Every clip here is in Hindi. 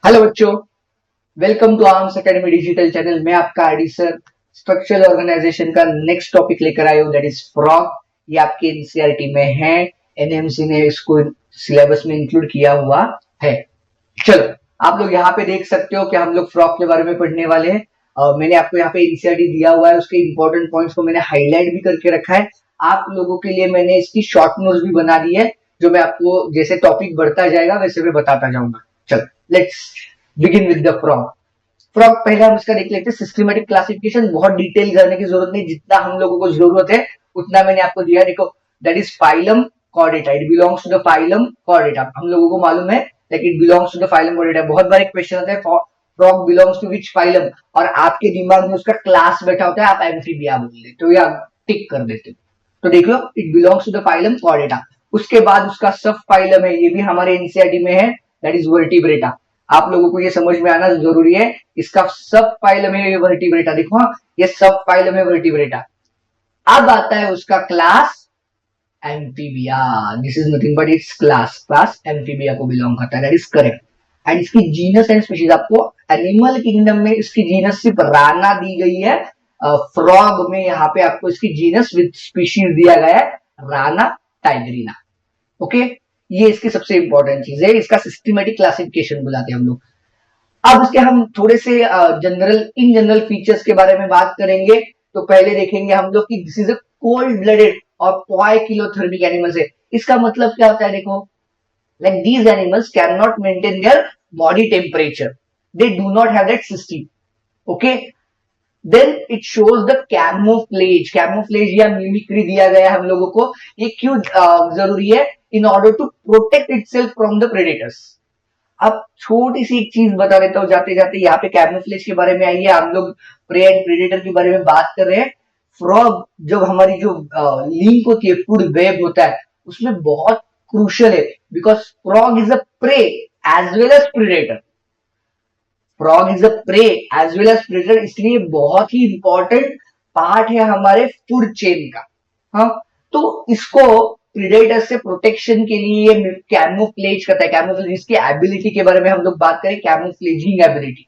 हेलो बच्चों, welcome to Arms Academy digital channel. मैं आपका आईडी सर स्ट्रक्चरल ऑर्गेनाइजेशन का नेक्स्ट टॉपिक लेकर आया हूँ, दैट इज फ्रॉग। ये आपके एनसीईआरटी में है, एनएमसी ने इसको सिलेबस में इंक्लूड किया हुआ है। चलो, आप लोग यहाँ पे देख सकते हो कि हम लोग फ्रॉग के बारे में पढ़ने वाले हैं। मैंने आपको यहाँ पे एनसीईआरटी दिया हुआ है, उसके इंपॉर्टेंट पॉइंट्स को मैंने हाईलाइट भी करके रखा है। आप लोगों के लिए मैंने इसकी शॉर्ट नोट्स भी बना दी है, जो मैं आपको जैसे टॉपिक बढ़ता जाएगा वैसे मैं बताता जाऊंगा। चलो, let's begin with the frog. Frog पहले हम इसका देख लेते हैं। सिस्टमेटिक क्लासिफिकेशन बहुत डिटेल करने की जरूरत नहीं, जितना हम लोगों को जरूरत है उतना मैंने आपको दिया। देखो, that is phylum Chordata, it belongs to the phylum Chordata. हम लोगों को मालूम है, लेकिन it belongs to the phylum Chordata. बहुत बार एक क्वेश्चन आता है, frog belongs to which phylum, और आपके दिमाग में उसका क्लास बैठा होता है, आप एम्फीबिया बोल देते हो या टिक कर देते हो। तो देख लो, it belongs to the phylum Chordata. उसके बाद उसका सब फाइलम है, ये भी हमारे एनसीईआरटी में है, दैट इज वर्टिब्रेटा। आप लोगों को ये समझ में आना जरूरी है। इसका सब फाइलम है वर्टिब्रेटा। देखो, हाँ, ये सब फाइलम है वर्टिब्रेटा। अब आता है उसका class amphibia. This is nothing but it's class amphibia को बिलोंग करता है, दैट इज करेक्ट। एंड इसकी जीनस एंड स्पीशीज, आपको एनिमल किंगडम में इसकी जीनस सिर्फ राना दी गई है। फ्रॉग में यहाँ पे आपको इसकी जीनस विद स्पीशीज दिया गया है, राना टाइगरीना। ओके, ये इसकी सबसे इंपॉर्टेंट चीज है। इसका सिस्टमेटिक क्लासिफिकेशन बुलाते हैं हम लोग। अब इसके हम थोड़े से जनरल फीचर्स के बारे में बात करेंगे। तो पहले देखेंगे हम लोग कि this is a cold blooded और पॉइकिलोथर्मिक एनिमल्स है। इसका मतलब क्या होता है? देखो, like these animals can not maintain their body temperature, they do not have that system. Okay, then it shows the camouflage. Camouflage या मिमिक्री दिया गया हम लोगों को। ये क्यों जरूरी है? In order to protect itself from the predators. अब छोटी सी एक चीज बता देता हूँ जाते जाते, यहाँ पे कैमोफ्लेज के बारे में आई है। हम लोग प्रे एंड प्रेडेटर के बारे में बात कर रहे हैं। फ्रॉग जब हमारी जो लिंक होती है, फूड वेब होता है, उसमें बहुत क्रूशियल है, because frog is a prey as well as predator. Frog is a prey as well as predator, इसलिए बहुत ही इंपॉर्टेंट पार्ट है हमारे फूड चेन का। हाँ, तो इसको प्रेडेटर से प्रोटेक्शन के लिए कैमोफ्लेज करता है। कैमोफ्लेज, इसकी एबिलिटी के बारे में हम लोग बात करें, कैमोफ्लेजिंग एबिलिटी।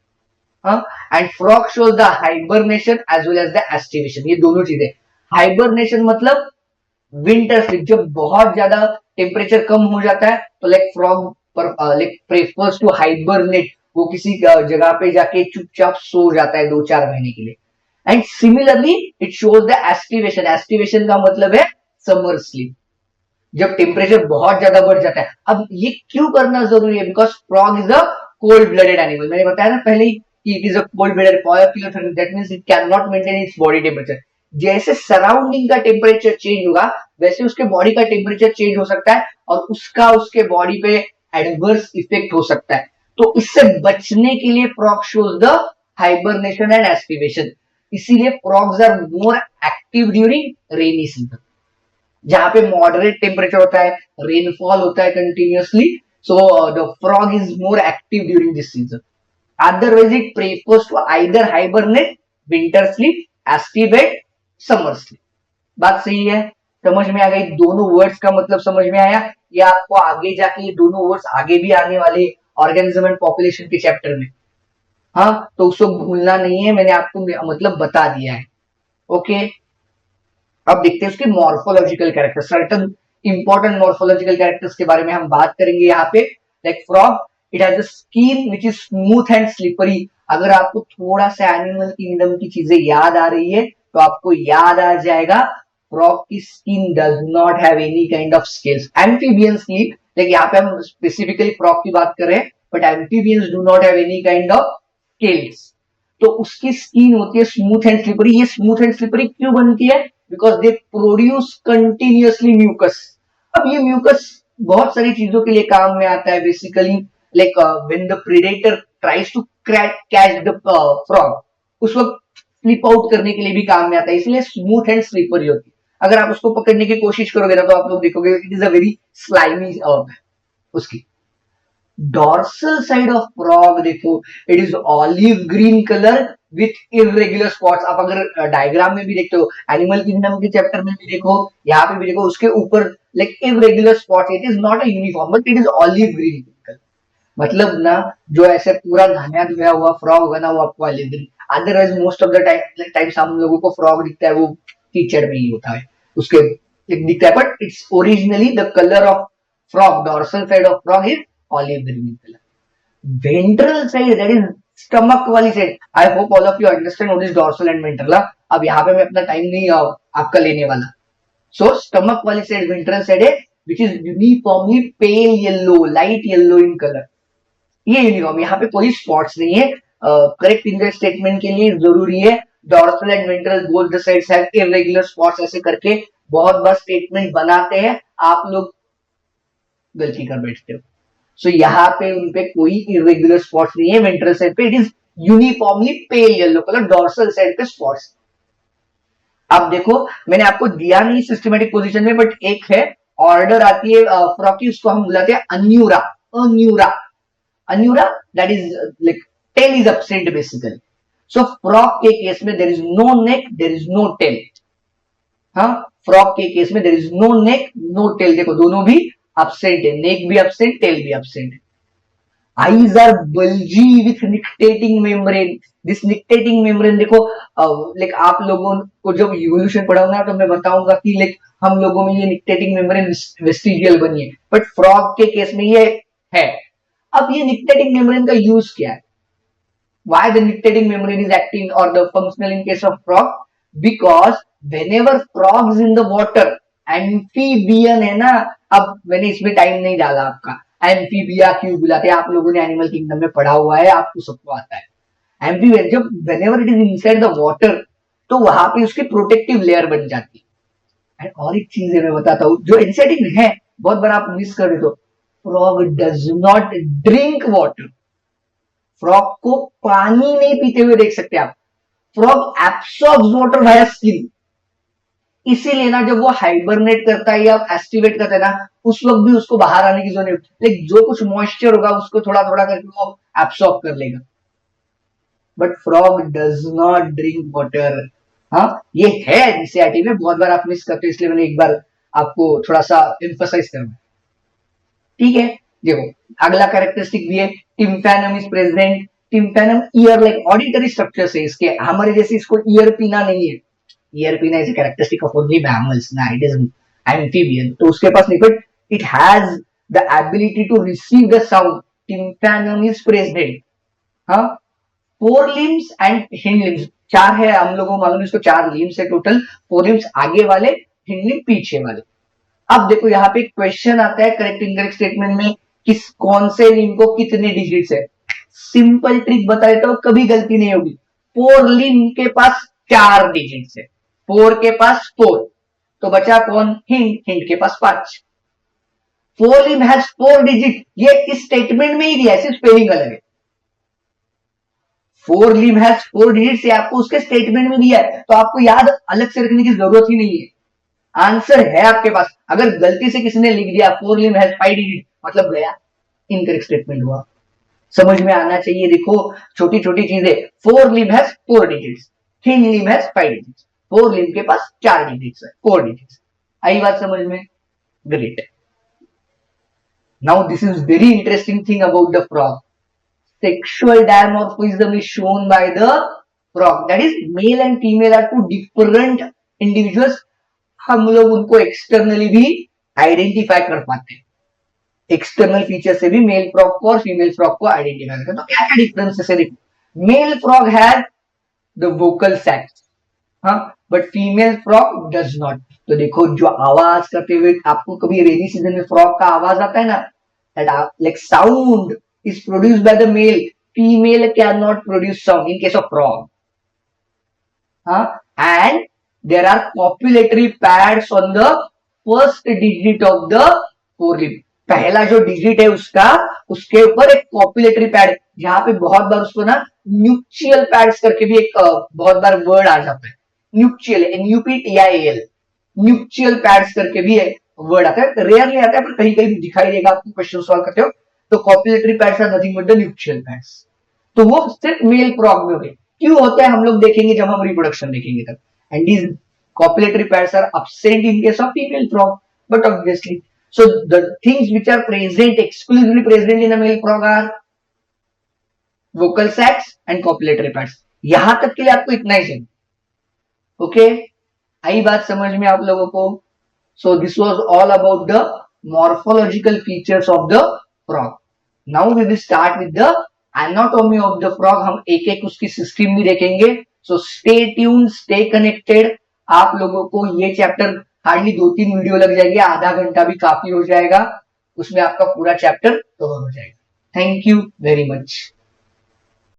हाँ, and frog shows the hibernation as well as the aestivation. ये दोनों चीजें। हाइबरनेशन मतलब विंटर स्लीप, जब बहुत ज्यादा टेम्परेचर कम हो जाता है तो लाइक फ्रॉग पर लाइक प्रेफर्स टू हाइबरनेट। वो किसी जगह पे जाके चुपचाप सो जाता है 2-4 महीने के लिए। And similarly it shows the aestivation. Aestivation का मतलब है समर स्लीप, जब टेम्परेचर बहुत ज्यादा बढ़ जाता है। अब ये क्यों करना जरूरी है? Because frog is a cold blooded animal. मैंने बताया ना पहले ही कि it is a cold blooded poikilothermic, that means it can not maintain its body temperature. जैसे सराउंडिंग का टेम्परेचर चेंज होगा, वैसे उसके बॉडी का टेम्परेचर चेंज हो सकता है, और उसका उसके बॉडी पे एडवर्स इफेक्ट हो सकता है। तो इससे बचने के लिए frog shows the hibernation and aestivation. इसीलिए frogs are more active during rainy season, जहां पे मॉडरेट टेम्परेचर होता है, रेनफॉल होता है continuously. So the frog is more active during this season. Otherwise it prefers to either hibernate, winter sleep, aestivate, summer sleep. बात सही है? समझ में आ गई? दोनों वर्ड्स का मतलब समझ में आया? ये आपको आगे जाके ये दोनों वर्ड्स आगे भी आने वाले ऑर्गेनिज्म एंड पॉपुलेशन के चैप्टर में। हाँ, तो उसको भूलना नहीं है, मैंने आपको मतलब बता दिया है। ओके, अब देखते हैं उसके morphological character. Certain important morphological characters के बारे में हम बात करेंगे यहाँ पे। Like frog, it has a skin which is smooth and slippery. अगर आपको थोड़ा सा एनिमल किंगडम की चीजें याद आ रही है तो आपको याद आ जाएगा, फ्रॉग की skin does not have any kind of scales. Amphibian sleep, like यहाँ पे हम स्पेसिफिकली फ्रॉग की बात कर रहे हैं, but amphibians do not have any kind of scales. तो उसकी स्किन होती है स्मूथ एंड स्लिपरी। ये स्मूथ एंड स्लिपरी क्यों बनती है? Because they produce continuously mucus. अब ये म्यूकस बहुत सारी चीजों के लिए काम में आता है basically. Like when the predator tries to catch the frog, उस वक्त स्लिप आउट करने के लिए भी काम में आता है, इसलिए स्मूथ एंड स्लिपरी होती है। अगर आप उसको पकड़ने की कोशिश करोगे ना, तो आप लोग देखोगे it is a very slimy उसकी डॉर्सल साइड ऑफ फ्रॉग। देखो, it is olive green colour with irregular spots. आप अगर डायग्राम में भी देखते हो, एनिमल किंगडम के चैप्टर में भी देखो, यहाँ पे भी देखो, उसके ऊपर like irregular spots. It is not a uniform, but it is olive green colour. मतलब ना जो ऐसे पूरा नहाया धोया हुआ फ्रॉग होगा ना वो आपको olive green, otherwise most of the times हम लोगों को फ्रॉग दिखता है वो कीचड़ में ही होता है, उसके दिखता है, but it's originally the colour of frog, dorsal side of frog is olive green in color. Ventral side, that is stomach वाली side. I hope all of you understand what is dorsal and ventral. अब यहाँ पे मैं अपना टाइम नहीं आपका लेने वाला. So stomach वाली side, ventral side है, which is uniformly pale yellow, light yellow in color. ये यूनिफॉर्म, यहाँ पे कोई स्पॉट्स नहीं है. करेक्ट इन द स्टेटमेंट के लिए जरूरी है dorsal and ventral both the sides have irregular spots, ऐसे करके बहुत बार स्टेटमेंट बनाते हैं, आप लोग गलती कर बैठते हो. सो यहाँ पे उनपे कोई इरेगुलर स्पॉट्स नहीं है. वेंट्रल साइड पे it is uniformly pale yellow colour, dorsal side पे स्पॉट्स. अब देखो मैंने आपको दिया नहीं सिस्टमेटिक पोजीशन में, बट एक है ऑर्डर आती है फ्रॉग की, उसको हम बुलाते हैं Anura. Anura, Anura that is like tail is absent basically. So frog के केस में there is no neck, there is no tail. हाँ, फ्रॉग के केस में there is no neck no tail. देखो दोनों भी absent है, नेक भी absent, टेल भी absent. Eyes are bulgy with nictitating membrane. This nictitating membrane देखो लाइक आप लोगों को जब इवोल्यूशन पढ़ाऊंगा तो मैं बताऊंगा कि लाइक हम लोगों में ये nictitating membrane वेस्टिजियल बनी है, बट फ्रॉग के केस में ये है. अब ये nictitating membrane का यूज क्या है? Why the nictitating membrane is acting or the functional in case of frog? Because whenever frogs in the water, amphibian है ना. अब मैंने इसमें टाइम नहीं डाला आपका, एम्फीबिया क्यों बुलाते हैं, आप लोगों ने एनिमल किंगडम में पढ़ा हुआ है, आपको सबको आता है. एम्फीबियन जब whenever it is inside the water तो वहां पे उसकी प्रोटेक्टिव लेयर बन जाती है. एंड और एक चीज है मैं बताता हूँ जो इनसाइड है, बहुत बार आप मिस कर देते हो. Frog does not drink water. Frog को पानी नहीं पीते हुए देख सकते आप. Frog absorbs water via skin. इसीलिए ना जब वो हाइबरनेट करता है या एस्टिवेट करता है ना, उस वक्त भी उसको बाहर आने की जरूरत नहीं, लाइक जो कुछ मॉइस्चर होगा उसको थोड़ा थोड़ा करके वो एब्सॉर्ब कर लेगा. But frog does not drink water. हाँ, ये है एनसीईआरटी में, बहुत बार आप मिस करते हो, इसलिए मैंने एक बार आपको थोड़ा सा एम्फसाइज करना. ठीक है, देखो अगला कैरेक्टरिस्टिक भी है, tympanum is present. Tympanum year like auditory structure से इसके, हमारे जैसे इसको ईयर पीना नहीं है. Ear pinna is a characteristic of only mammals. Nah, it is amphibian. तो उसके पास नहीं, but it has the ability to receive the sound. Tympanum is present. हाँ, four limbs and hind limbs. चार है, हम लोगों को मालूम है इसको, चार limbs है टोटल. four limbs आगे वाले, hind limb पीछे वाले. अब देखो यहाँ पे क्वेश्चन आता है करेक्ट इनकरेक्ट स्टेटमेंट में, किस कौन से लिम्ब को कितने डिजिट्स है. सिंपल ट्रिक बताए तो कभी गलती नहीं होगी. फोर लिम्ब के पास 4 डिजिट्स है, 4 के पास 4, तो बचा कौन? हिंड. हिंड के पास 5. 4 लिम्ब हैज 4 डिजिट. ये इस स्टेटमेंट में ही दिया है, सिर्फ स्पेलिंग अलग है. 4 लिम्ब हैज 4 डिजिट से आपको उसके स्टेटमेंट में दिया है, तो आपको याद अलग से रखने की जरूरत ही नहीं है. आंसर है आपके पास. अगर गलती से किसी ने लिख दिया 4 लिम्ब हैज 5 डिजिट, मतलब गया, इनकरेक्ट स्टेटमेंट हुआ. समझ में आना चाहिए. देखो छोटी छोटी चीजें. 4 limb has 4 digits, hind limb has 5 digits. 4 limb के पास 4 डिजिट्स है, 4 डिजिट्स. आई बात समझ में? Great. Now this is very interesting thing about the frog. Sexual dimorphism is shown by the frog. That is male and female are two different individuals. हम लोग उनको एक्सटर्नली भी आइडेंटिफाई कर पाते हैं. एक्सटर्नल फीचर से भी मेल फ्रॉग को और फीमेल फ्रॉग को आइडेंटिफाई करते हैं. तो क्या क्या डिफरेंसेस है देखो. Male frog has the vocal sacs, हाँ, but female frog does not. तो देखो जो आवाज करते हुए आपको कभी रेनी सीजन में फ्रॉग का आवाज आता है ना, that like sound is produced by the male. Female can not produce sound in case of frog. हाँ, and there are copulatory pads on the first digit of the fore limb. पहला जो डिजिट है उसका, उसके ऊपर एक कॉपुलेटरी पैड, जहां पे बहुत बार उसको ना न्यूक्चियल पैड्स करके भी एक बहुत बार वर्ड आ जाता है. न्यूक्चियल, NUPTIAL, न्यूक्चियल पैड्स करके भी वर्ड आता है. रेयरली आता है पर कहीं कहीं दिखाई देगा आपको क्वेश्चन सॉल्व करते हो. तो copulatory pads are nothing but the nuptial pads. तो वो सिर्फ मेल फ्रॉग में हो गए. क्यों होता है हम लोग देखेंगे जब हम रिप्रोडक्शन देखेंगे तब. And these copulatory pads are absent in case of female frog. But obviously So the things which are present, exclusively present in the male frog are vocal sacs and copulatory parts. यहां तक के लिए आपको इतना ही चाहिए. ओके, आई बात समझ में आप लोगों को? So this was all about the morphological features of the frog. Now we will start with the anatomy of the frog. हम एक एक उसकी सिस्टम भी देखेंगे. So stay tuned, stay connected. आप लोगों को ये चैप्टर हार्डली 2-3 वीडियो लग जाएगी, आधा घंटा भी काफी हो जाएगा, उसमें आपका पूरा चैप्टर कवर हो जाएगा. Thank you very much.